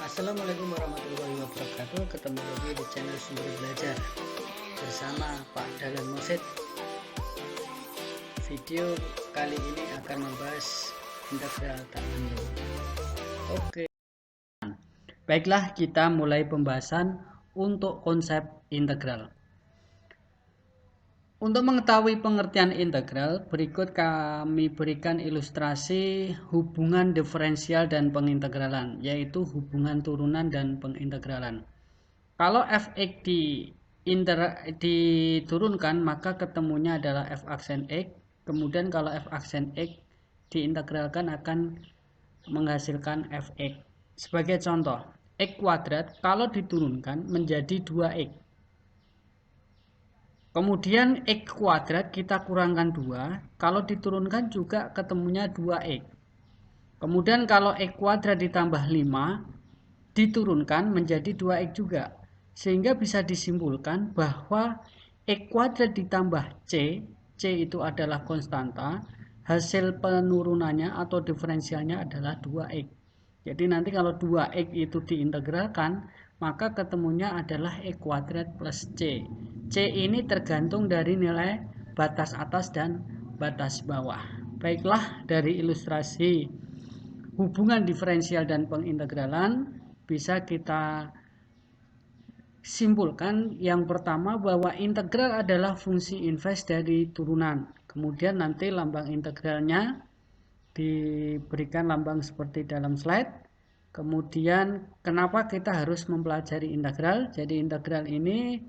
Assalamualaikum warahmatullahi wabarakatuh. Ketemu lagi di channel Sumber Belajar bersama Pak Dahlan Mursid. Video kali ini akan membahas integral tak tentu. Oke, baiklah, kita mulai pembahasan untuk konsep integral. Untuk mengetahui pengertian integral, berikut kami berikan ilustrasi hubungan diferensial dan pengintegralan, yaitu hubungan turunan dan pengintegralan. Kalau fx diturunkan, maka ketemunya adalah f aksen x. Kemudian kalau f aksen x diintegralkan akan menghasilkan fx. Sebagai contoh, x kuadrat kalau diturunkan menjadi 2x. Kemudian x kuadrat kita kurangkan 2, kalau diturunkan juga ketemunya 2x. Kemudian kalau x kuadrat ditambah 5, diturunkan menjadi 2x juga. Sehingga bisa disimpulkan bahwa x kuadrat ditambah c itu adalah konstanta, hasil penurunannya atau diferensialnya adalah 2x. Jadi nanti kalau 2x itu diintegralkan, maka ketemunya adalah x kuadrat plus c. C ini tergantung dari nilai batas atas dan batas bawah. Baiklah, dari ilustrasi hubungan diferensial dan pengintegralan bisa kita simpulkan yang pertama bahwa integral adalah fungsi inverse dari turunan. Kemudian nanti lambang integralnya diberikan lambang seperti dalam slide. Kemudian kenapa kita harus mempelajari integral? Jadi integral ini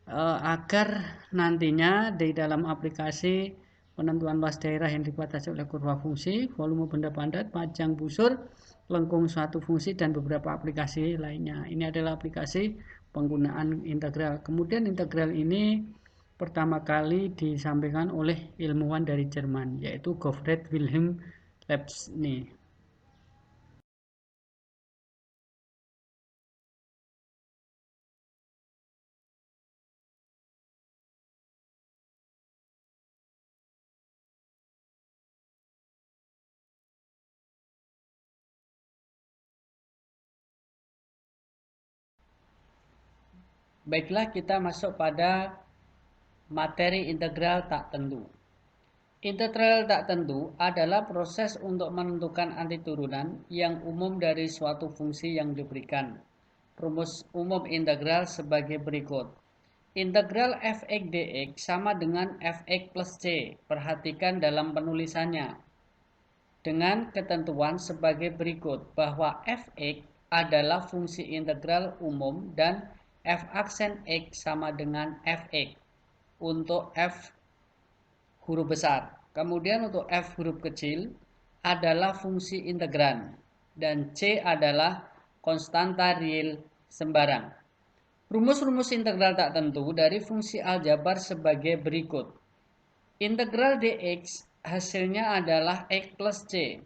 agar nantinya di dalam aplikasi penentuan luas daerah yang dibatasi oleh kurva fungsi, volume benda padat, panjang busur, lengkung suatu fungsi, dan beberapa aplikasi lainnya. Ini adalah aplikasi penggunaan integral. Kemudian integral ini pertama kali disampaikan oleh ilmuwan dari Jerman, yaitu Gottfried Wilhelm Leibniz. Baiklah, kita masuk pada materi integral tak tentu. Integral tak tentu adalah proses untuk menentukan antiturunan yang umum dari suatu fungsi yang diberikan. Rumus umum integral sebagai berikut. Integral fx dx sama dengan fx plus c. Perhatikan dalam penulisannya. Dengan ketentuan sebagai berikut bahwa fx adalah fungsi integral umum dan f aksen x sama dengan fx untuk f huruf besar. Kemudian untuk f huruf kecil adalah fungsi integran dan c adalah konstanta real sembarang. Rumus-rumus integral tak tentu dari fungsi aljabar sebagai berikut. Integral dx hasilnya adalah x plus c.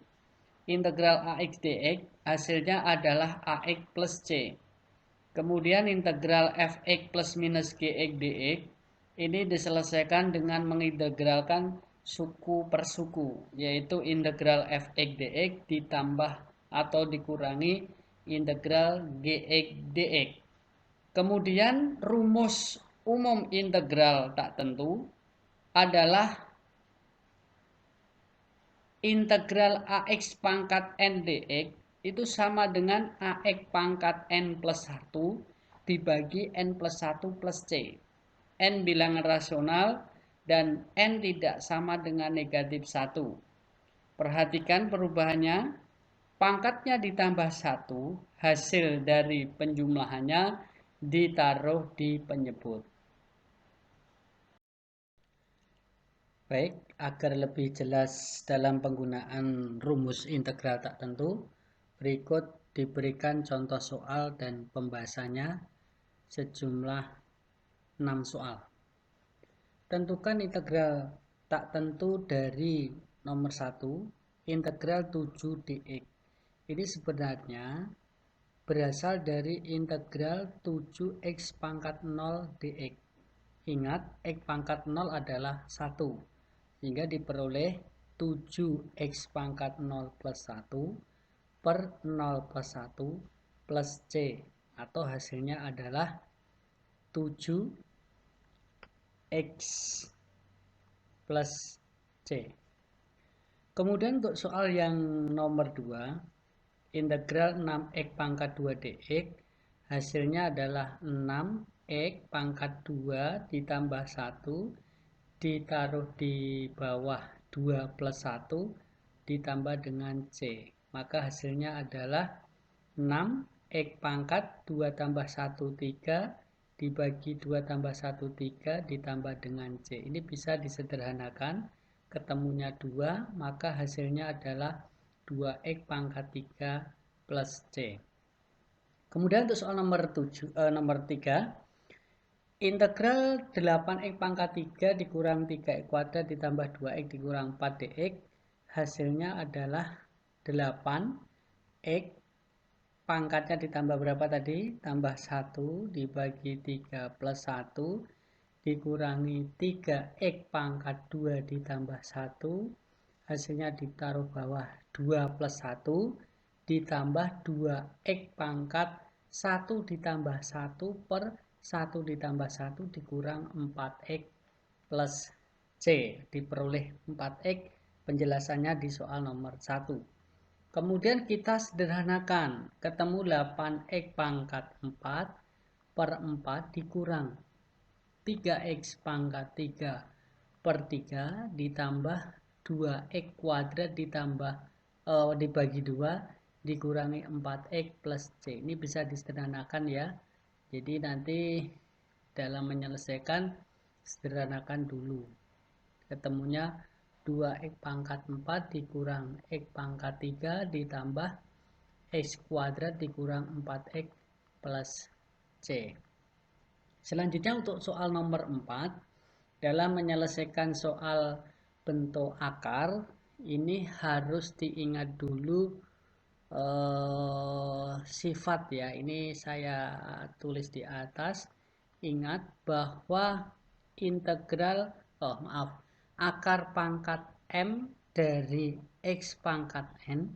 Integral ax dx hasilnya adalah ax plus c. Kemudian integral fx plus minus gx dx ini diselesaikan dengan mengintegralkan suku per suku, yaitu integral fx dx ditambah atau dikurangi integral gx dx. Kemudian rumus umum integral tak tentu adalah integral ax pangkat n dx itu sama dengan ax pangkat n plus 1 dibagi n plus 1 plus c. N bilangan rasional dan n tidak sama dengan negatif 1. Perhatikan perubahannya. Pangkatnya ditambah 1, hasil dari penjumlahannya ditaruh di penyebut. Baik, agar lebih jelas dalam penggunaan rumus integral tak tentu, berikut diberikan contoh soal dan pembahasannya sejumlah 6 soal. Tentukan integral tak tentu dari nomor 1, integral 7 dx. Ini sebenarnya berasal dari integral 7x pangkat 0 dx. Ingat, x pangkat 0 adalah 1. Sehingga diperoleh 7x pangkat 0 plus 1 per 0 plus 1 plus C, atau hasilnya adalah 7x plus C. Kemudian untuk soal yang nomor 2, integral 6x pangkat 2 dx, hasilnya adalah 6x pangkat 2 ditambah 1 ditaruh di bawah 2 plus 1 ditambah dengan C. Maka hasilnya adalah 6x pangkat 2 tambah 1 3 dibagi 2 tambah 1 3 ditambah dengan C. Ini bisa disederhanakan, ketemunya 2, maka hasilnya adalah 2x pangkat 3 plus C. Kemudian untuk soal nomor 3, integral 8x pangkat 3 dikurang 3x kuadrat ditambah 2x dikurang 4 dx, hasilnya adalah 8x pangkatnya ditambah berapa tadi? Tambah 1 dibagi 3 plus 1 dikurangi 3x pangkat 2 ditambah 1, hasilnya ditaruh bawah 2 plus 1 ditambah 2x pangkat 1 ditambah 1 per 1 ditambah 1 dikurang 4x plus C. Diperoleh 4x, penjelasannya di soal nomor 1. Kemudian kita sederhanakan, ketemu 8x pangkat 4 per 4 dikurang 3x pangkat 3 per 3 ditambah 2x kuadrat ditambah dibagi 2 dikurangi 4x plus C. Ini bisa disederhanakan ya. Jadi nanti dalam menyelesaikan sederhanakan dulu. Ketemunya 2x pangkat 4 dikurang x pangkat 3 ditambah x kuadrat dikurang 4x plus C. Selanjutnya untuk soal nomor 4, dalam menyelesaikan soal bentuk akar, ini harus diingat dulu sifat ya. Ini saya tulis di atas. Ingat bahwa integral, akar pangkat M dari X pangkat N,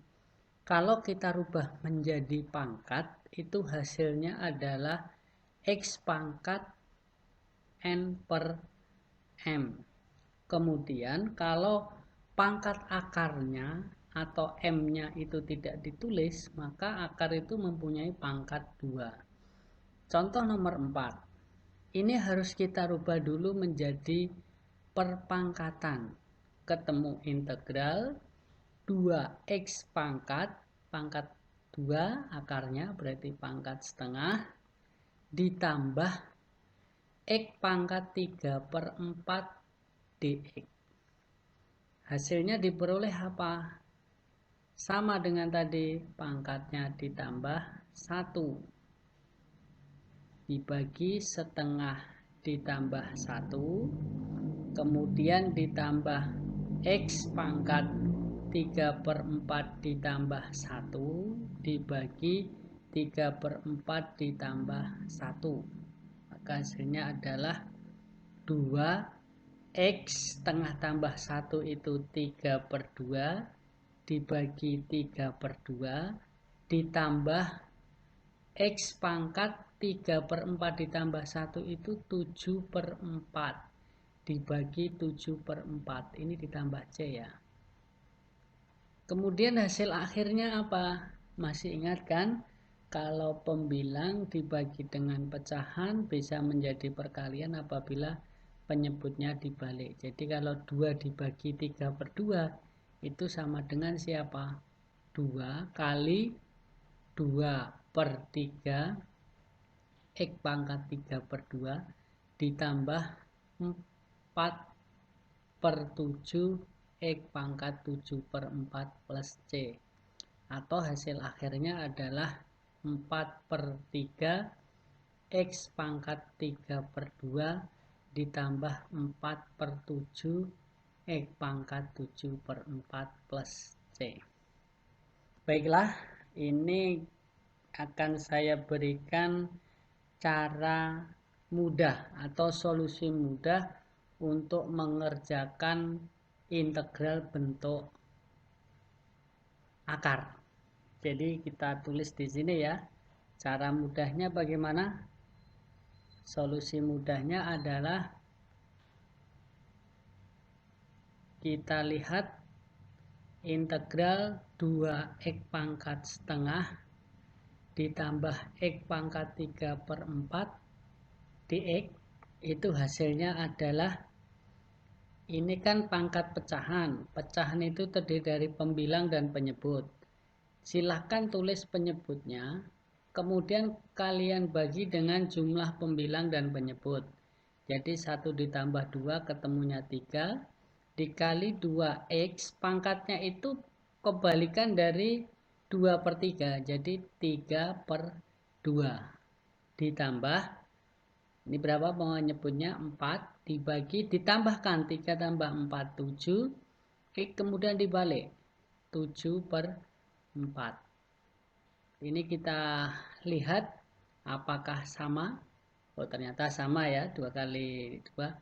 kalau kita rubah menjadi pangkat, itu hasilnya adalah X pangkat N per M. Kemudian kalau pangkat akarnya atau M-nya itu tidak ditulis, maka akar itu mempunyai pangkat 2. Contoh nomor 4. Ini harus kita rubah dulu menjadi perpangkatan. Ketemu integral 2x pangkat 2 akarnya berarti pangkat setengah ditambah x pangkat 3 per 4 dx. Hasilnya diperoleh apa? Sama dengan tadi, pangkatnya ditambah 1 dibagi setengah ditambah 1, kemudian ditambah x pangkat 3 per 4 ditambah 1 dibagi 3 per 4 ditambah 1. Maka hasilnya adalah 2x setengah tambah 1 itu 3 per 2 dibagi 3 per 2 ditambah x pangkat 3 per 4 ditambah 1 itu 7 per 4 dibagi 7 per 4. Ini ditambah C ya. Kemudian hasil akhirnya apa? Masih ingat kan? Kalau pembilang dibagi dengan pecahan bisa menjadi perkalian apabila penyebutnya dibalik. Jadi kalau 2 dibagi 3 per 2 itu sama dengan siapa? 2 kali 2 per 3 x pangkat 3 per 2 ditambah 4 per 7 x pangkat 7 per 4 plus C. Atau hasil akhirnya adalah 4 per 3 x pangkat 3 per 2 ditambah 4 per 7 x pangkat 7 per 4 plus C. Baiklah, ini akan saya berikan cara mudah atau solusi mudah untuk mengerjakan integral bentuk akar. Jadi kita tulis di sini ya. Cara mudahnya bagaimana? Solusi mudahnya adalah kita lihat integral 2x pangkat setengah ditambah x pangkat 3/4 dx. Itu hasilnya adalah, ini kan pangkat pecahan. Pecahan itu terdiri dari pembilang dan penyebut. Silahkan tulis penyebutnya, kemudian kalian bagi dengan jumlah pembilang dan penyebut. Jadi 1 ditambah 2 ketemunya 3, dikali 2x, pangkatnya itu kebalikan dari 2/3, jadi 3/2, ditambah, ini berapa penyebutnya? 4, dibagi, ditambahkan 3 tambah 4, 7, kemudian dibalik, 7/4. Ini kita lihat apakah sama. Oh, ternyata sama ya, 2 kali 2,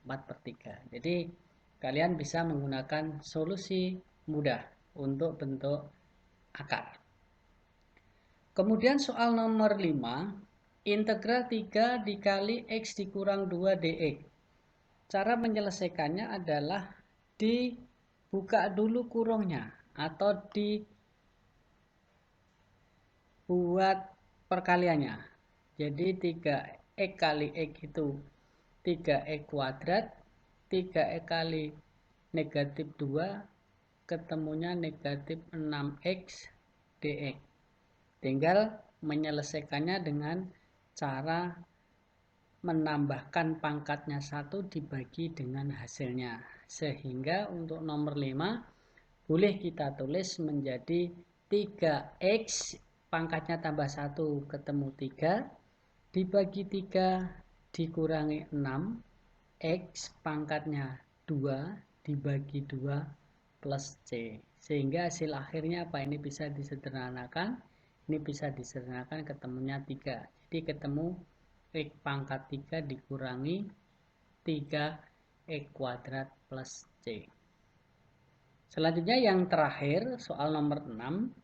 4/3. Jadi kalian bisa menggunakan solusi mudah untuk bentuk akar. Kemudian soal nomor 5, integral 3 dikali x dikurang 2 dx. Cara menyelesaikannya adalah dibuka dulu kurungnya atau dibuat perkaliannya. Jadi 3x kali x itu 3x kuadrat, 3x kali negatif 2 ketemunya negatif 6x dx. Tinggal menyelesaikannya dengan cara menambahkan pangkatnya 1 dibagi dengan hasilnya. Sehingga untuk nomor 5 boleh kita tulis menjadi 3x pangkatnya tambah 1 ketemu 3 dibagi 3 dikurangi 6, x pangkatnya 2 dibagi 2 plus c. Sehingga hasil akhirnya apa? Ini bisa disederhanakan. Ini bisa disederhanakan ketemunya 3. Jadi ketemu x pangkat 3 dikurangi 3x kuadrat plus c. Selanjutnya yang terakhir, soal nomor 6.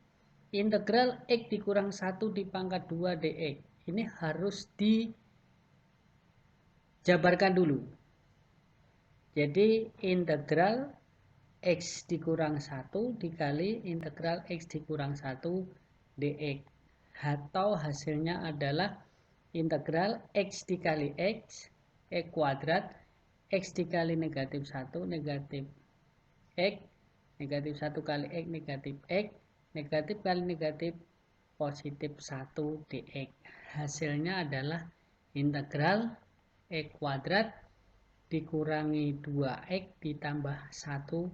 Integral x dikurang 1 dipangkat 2 dx. Ini harus dijabarkan dulu. Jadi integral x dikurang 1 dikali integral x dikurang 1 dx. Atau hasilnya adalah integral x dikali x kuadrat, x dikali negatif 1, negatif x, negatif 1 kali x, negatif x, negatif kali negatif, positif 1 dx. Hasilnya adalah integral x kuadrat dikurangi 2x ditambah 1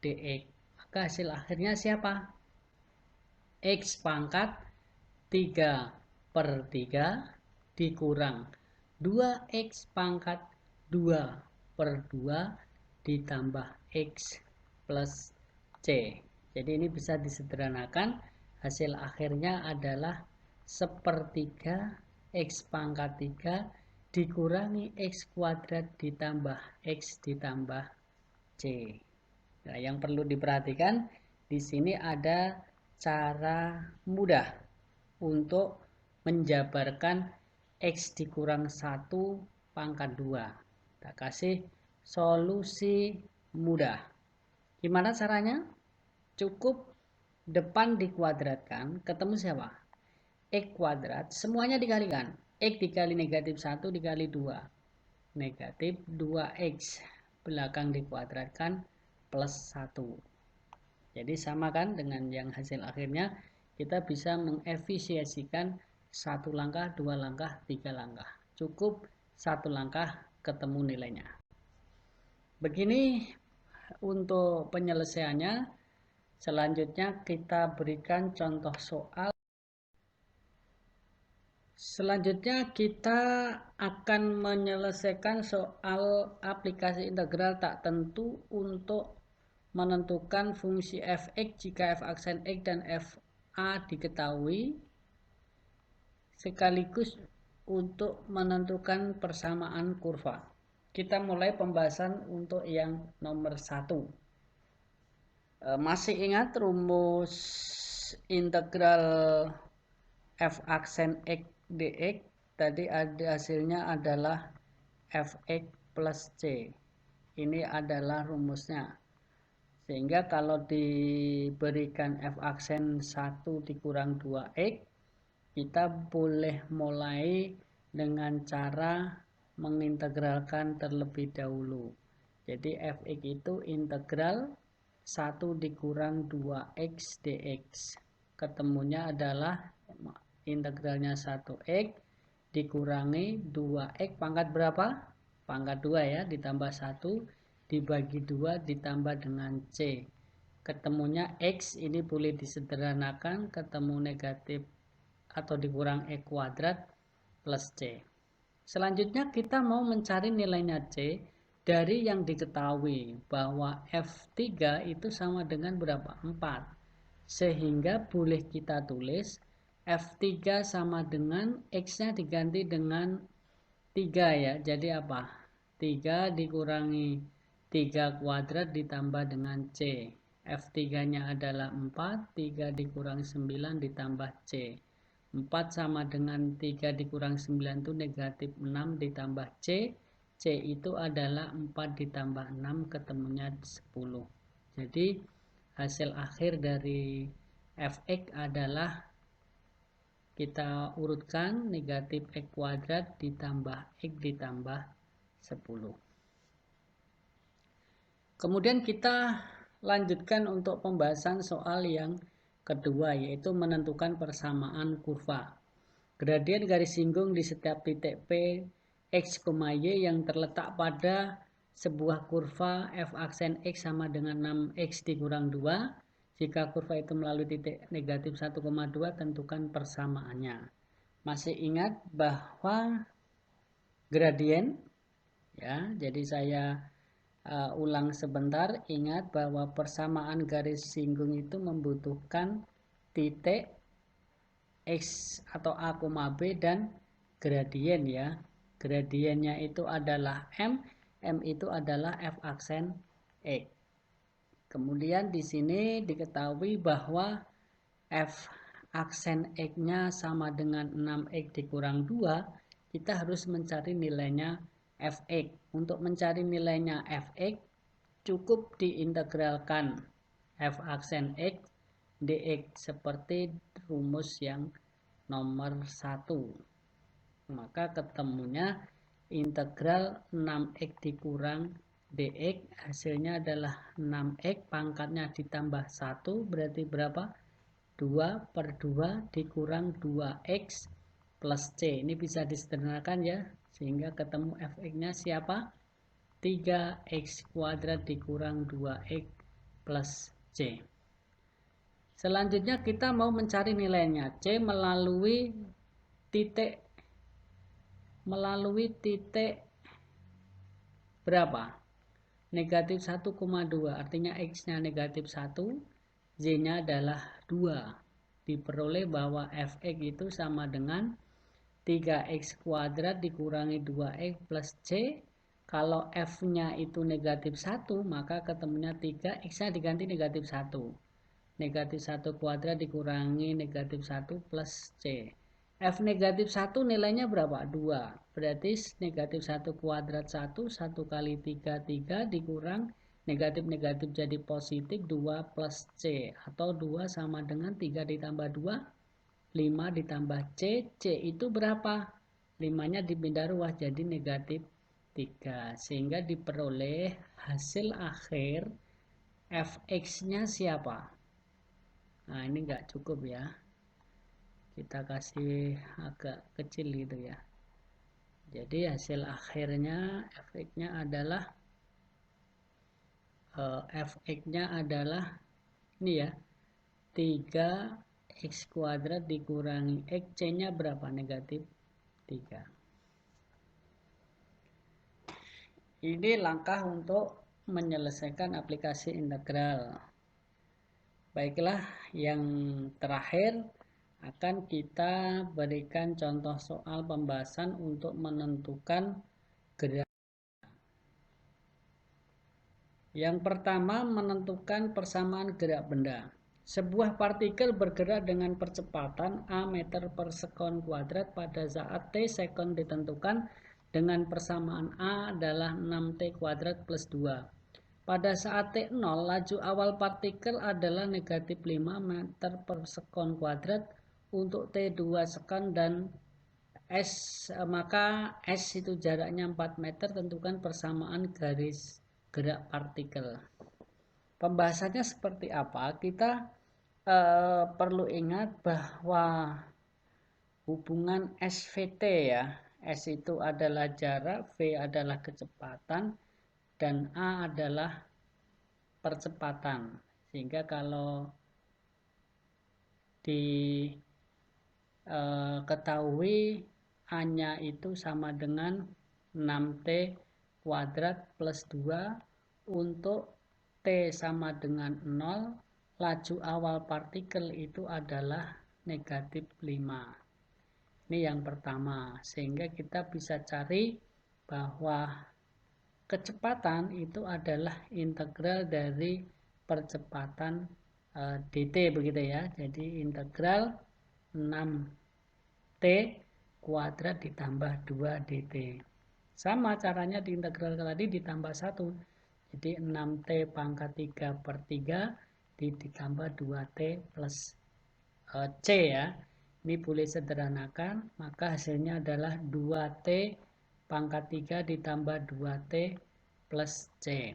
dx. Maka hasil akhirnya siapa? X pangkat 3/3 dikurang 2x pangkat 2/2 ditambah x plus c. Jadi ini bisa disederhanakan. Hasil akhirnya adalah 1/3 x pangkat 3 dikurangi x kuadrat ditambah x ditambah c. Nah, yang perlu diperhatikan di sini ada cara mudah untuk menjabarkan x dikurang 1 pangkat 2. Kita kasih solusi mudah. Gimana caranya? Cukup depan dikuadratkan, ketemu siapa? X kuadrat, semuanya dikalikan. X dikali negatif 1 dikali 2. Negatif 2x. Belakang dikuadratkan plus 1. Jadi sama kan dengan yang hasil akhirnya, kita bisa mengefisiensikan 1 langkah, 2 langkah, 3 langkah. Cukup 1 langkah ketemu nilainya. Begini untuk penyelesaiannya. Selanjutnya kita berikan contoh soal. Selanjutnya kita akan menyelesaikan soal aplikasi integral tak tentu untuk menentukan fungsi f(x) jika f aksen x dan f(a) diketahui, sekaligus untuk menentukan persamaan kurva. Kita mulai pembahasan untuk yang nomor 1. Masih ingat rumus integral f aksen x dx tadi ada hasilnya adalah fx plus c. Ini adalah rumusnya. Sehingga kalau diberikan f aksen 1 dikurang 2x, kita boleh mulai dengan cara mengintegralkan terlebih dahulu. Jadi fx itu integral 1 dikurang 2x dx. Ketemunya adalah integralnya 1x dikurangi 2x pangkat berapa? Pangkat 2 ya, ditambah 1 dibagi 2 ditambah dengan c. Ketemunya x ini boleh disederhanakan, ketemu negatif atau dikurang x kuadrat plus c. Selanjutnya kita mau mencari nilainya c dari yang diketahui bahwa f3 itu sama dengan berapa? 4. Sehingga boleh kita tulis f3 sama dengan x-nya diganti dengan 3 ya. Jadi apa? 3 dikurangi 3 kuadrat ditambah dengan c. F3-nya adalah 4, 3 dikurangi 9 ditambah c. 4 sama dengan 3 dikurang 9 itu negatif 6 ditambah c. C itu adalah 4 ditambah 6, ketemunya 10. Jadi hasil akhir dari fx adalah kita urutkan negatif x kuadrat ditambah x ditambah 10. Kemudian kita lanjutkan untuk pembahasan soal yang kedua, yaitu menentukan persamaan kurva. Gradien garis singgung di setiap titik P, X, Y yang terletak pada sebuah kurva f aksen X sama dengan 6X dikurang 2. Jika kurva itu melalui titik negatif 1,2, tentukan persamaannya. Masih ingat bahwa gradien, ya, jadi saya ulang sebentar. Ingat bahwa persamaan garis singgung itu membutuhkan titik X atau A, B dan gradien ya. Gradiennya itu adalah M itu adalah f aksen X. Kemudian di sini diketahui bahwa f aksen X-nya sama dengan 6X dikurang 2, kita harus mencari nilainya fx. Untuk mencari nilainya fx, cukup diintegralkan f aksen X dx seperti rumus yang nomor 1. Maka ketemunya integral 6x dikurang dx, hasilnya adalah 6x pangkatnya ditambah 1, berarti berapa? 2/2 dikurang 2x plus c. Ini bisa disederhanakan ya, sehingga ketemu fx-nya siapa? 3x kuadrat dikurang 2x plus c. Selanjutnya kita mau mencari nilainya c melalui titik berapa? Negatif 1,2, artinya x-nya negatif 1, z-nya adalah 2. Diperoleh bahwa fx itu sama dengan 3x kuadrat dikurangi 2x plus c. Kalau f-nya itu negatif 1, maka ketemunya 3, x-nya diganti negatif 1. Negatif 1 kuadrat dikurangi negatif 1 plus c. F negatif 1 nilainya berapa? 2. Berarti negatif 1 kuadrat 1, 1 kali 3, 3 dikurang negatif-negatif jadi positif 2 plus c. Atau 2 sama dengan 3 ditambah 2, 5 ditambah c. C itu berapa? 5-nya dipindah ruas jadi negatif 3. Sehingga diperoleh hasil akhir fx-nya siapa? Nah ini enggak cukup ya. Kita kasih agak kecil gitu ya. Jadi hasil akhirnya fx-nya adalah ini ya, 3x kuadrat dikurangi x, c-nya berapa? Negatif 3. Ini langkah untuk menyelesaikan aplikasi integral. Baiklah, yang terakhir akan kita berikan contoh soal pembahasan untuk menentukan gerak. Yang pertama, menentukan persamaan gerak benda. Sebuah partikel bergerak dengan percepatan a meter per sekon kuadrat pada saat t sekon ditentukan dengan persamaan a adalah 6t kuadrat plus 2. Pada saat t0, laju awal partikel adalah negatif 5 meter per sekon kuadrat untuk t2 sekon dan maka S itu jaraknya 4 meter, tentukan persamaan garis gerak partikel. Pembahasannya seperti apa? Kita perlu ingat bahwa hubungan SVT ya. S itu adalah jarak, V adalah kecepatan, dan A adalah percepatan. Sehingga kalau diketahui A-nya itu sama dengan 6T kuadrat plus 2 untuk T sama dengan 0, laju awal partikel itu adalah negatif 5. Ini yang pertama, sehingga kita bisa cari bahwa kecepatan itu adalah integral dari percepatan dt begitu ya. Jadi integral 6t kuadrat ditambah 2 dt. Sama caranya di integral tadi ditambah 1. Jadi 6t pangkat 3 per 3 ditambah 2t plus c ya. Ini boleh sederhanakan, maka hasilnya adalah 2t pangkat 3 ditambah 2t plus c.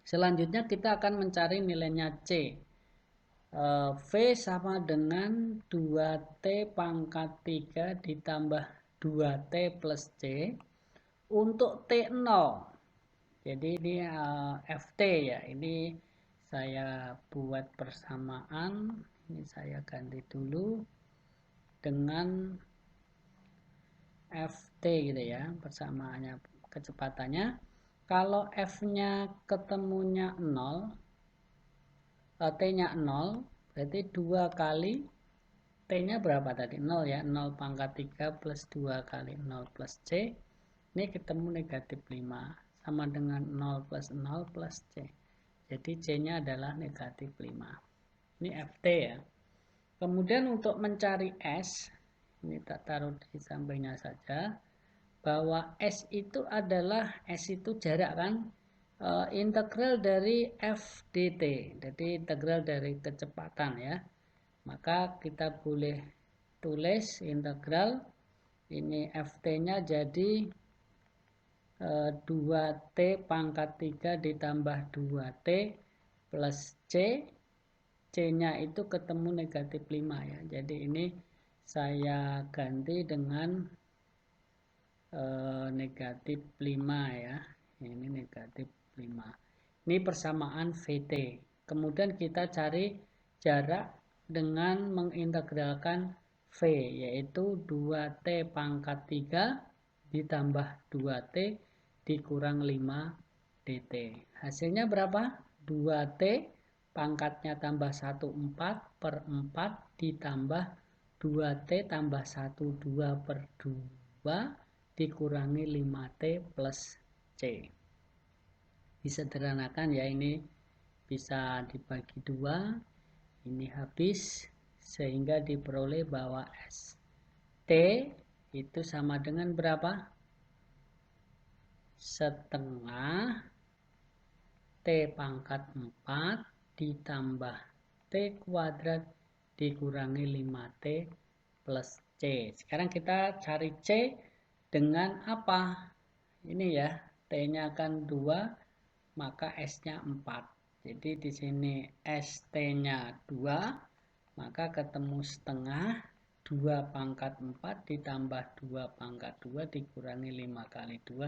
Selanjutnya kita akan mencari nilainya c. V sama dengan 2t pangkat 3 ditambah 2t plus c untuk t0. Jadi ini ft ya. Ini saya buat persamaan. Ini saya ganti dulu dengan ft gitu ya, persamaannya kecepatannya. Kalau f-nya ketemunya 0, t-nya 0, berarti 2 kali t-nya berapa tadi? 0 ya, 0 pangkat 3 plus 2 kali 0 plus c. Ini ketemu negatif 5, sama dengan 0 plus 0 plus c. Jadi c-nya adalah negatif 5. Ini ft ya. Kemudian untuk mencari s, ini tak taruh di sampingnya saja, bahwa s itu adalah, s itu jarak kan, integral dari f dt, jadi integral dari kecepatan ya. Maka kita boleh tulis integral ini ft-nya jadi 2t pangkat 3 ditambah 2t plus c. C-nya itu ketemu negatif 5 ya. Jadi ini saya ganti dengan negatif 5 ya. Ini negatif 5. Ini persamaan VT. Kemudian kita cari jarak dengan mengintegralkan V, yaitu 2T pangkat 3 ditambah 2T dikurang 5 dt. Hasilnya berapa? 2T pangkatnya tambah 1, 4 per 4 ditambah 2T tambah 1, 2 per 2 dikurangi 5T plus C. Disederhanakan ya, ini bisa dibagi 2, ini habis, sehingga diperoleh bahwa ST itu sama dengan berapa? Setengah T pangkat 4 ditambah T kuadrat dikurangi 5T plus C. Sekarang kita cari C dengan apa? Ini ya, T-nya kan 2, maka S-nya 4. Jadi di sini ST-nya 2, maka ketemu setengah 2 pangkat 4 ditambah 2 pangkat 2 dikurangi 5 kali 2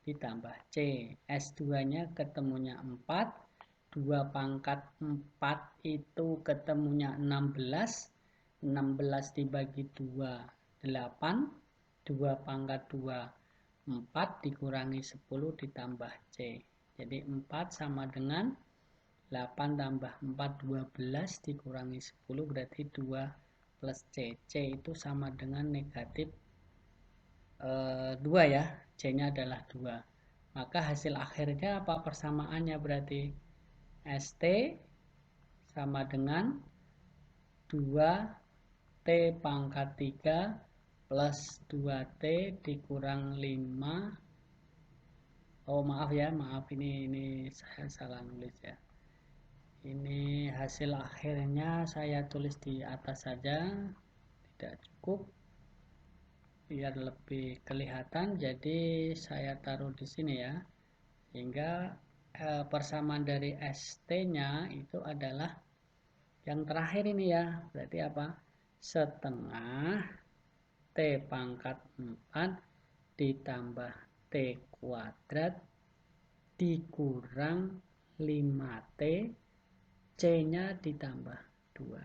ditambah C. S2-nya ketemunya 4, 2 pangkat 4 itu ketemunya 16, 16 dibagi 2, 8, 2 pangkat 2, 4 dikurangi 10 ditambah C. Jadi 4 sama dengan 8 tambah 4, 12 dikurangi 10 berarti 2 plus C. C itu sama dengan negatif 2 ya. C-nya adalah 2. Maka hasil akhirnya apa? Persamaannya berarti ST sama dengan 2T pangkat 3 plus 2T dikurang 5. Oh maaf ya, maaf ini saya salah nulis ya. Ini hasil akhirnya saya tulis di atas saja, tidak cukup biar lebih kelihatan, jadi saya taruh di sini ya, sehingga persamaan dari ST-nya itu adalah yang terakhir ini ya, berarti apa? Setengah T pangkat 4 ditambah T kuadrat dikurang 5T, C-nya ditambah 2.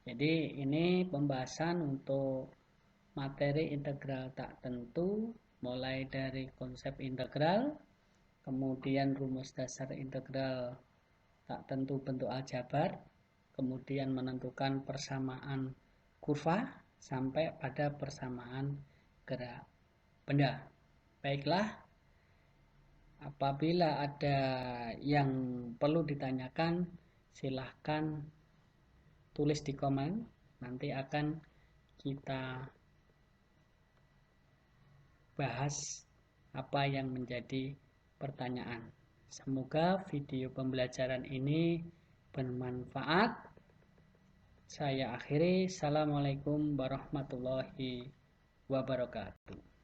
Jadi ini pembahasan untuk materi integral tak tentu, mulai dari konsep integral, kemudian rumus dasar integral tak tentu bentuk aljabar, kemudian menentukan persamaan kurva, sampai pada persamaan gerak benda. Baiklah, apabila ada yang perlu ditanyakan, silahkan tulis di komen, nanti akan kita bahas apa yang menjadi pertanyaan. Semoga video pembelajaran ini bermanfaat. Saya akhiri. Assalamualaikum warahmatullahi wabarakatuh.